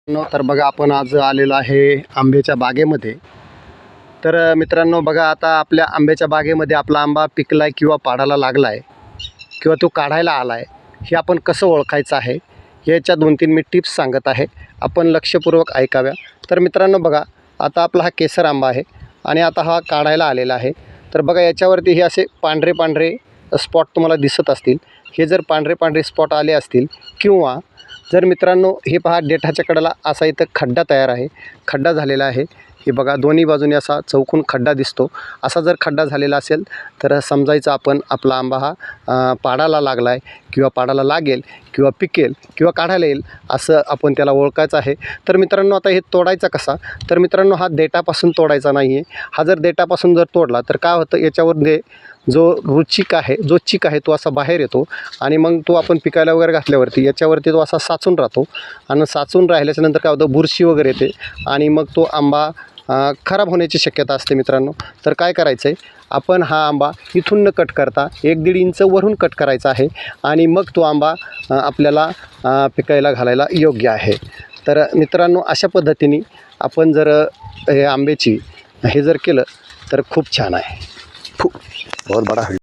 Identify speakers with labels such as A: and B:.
A: तर बघा आपण आज आलेलो आहे आंब्याच्या बागेमध्ये. तर मित्रांनो बघा, आता आपल्या आंब्याच्या बागेमध्ये आपला आंबा पिकलाय किंवा पाडाला लागलाय किंवा तो काढायला आलाय, हे आपण कसं ओळखायचं आहे याच्या 2-3 मी टिप्स सांगत आहे. आपण लक्षपूर्वक ऐकाव्या. तर मित्रांनो बघा, आता आपला हा केसर आंबा आहे आणि आता हा काढायला आलेला आहे. तर बघा, याच्यावरती हे असे पांढरे पांढरे स्पॉट तुम्हाला दिसत असतील. हे जर पांढरे पांढरे स्पॉट आले असतील किंवा जर मित्रांनो हे पहा, देठाच्या कडेला असा इथं खड्डा तयार आहे, खड्डा झालेला आहे. हे बघा, दोन्ही बाजूने असा चौकोन खड्डा दिसतो. असा जर खड्डा झालेला असेल तर समजायचं आपण आपला आंबा हा पाडाला लागला आहे किंवा पाडाला लागेल किंवा पिकेल किंवा काढायला येईल, असं आपण त्याला ओळखायचं आहे. तर मित्रांनो आता हे तोडायचा कसा? तर मित्रांनो हा देठापासून तोडायचा नाही आहे. हा जर देठापासून जर तोडला तर काय होतं, याच्यावर जो चिक आहे तो असा बाहेर येतो आणि मग तो आपण पिकायला वगैरे घातल्यावरती याच्यावरती तो असा साचून राहतो आणि साचून राहिल्याच्यानंतर काय होतं, बुरशी वगैरे येते आणि मग तो आंबा खराब होण्याची शक्यता असते मित्रांनो. तर काय करायचं आहे, आपण हा आंबा इथून न कट करता 1-1.5 इंच वरून कट करायचा आहे आणि मग तो आंबा आपल्याला पिकायला घालायला योग्य आहे. तर मित्रांनो अशा पद्धतीने आपण जर हे आंब्याची हे जर केलं तर खूप छान आहे. बहुत बडा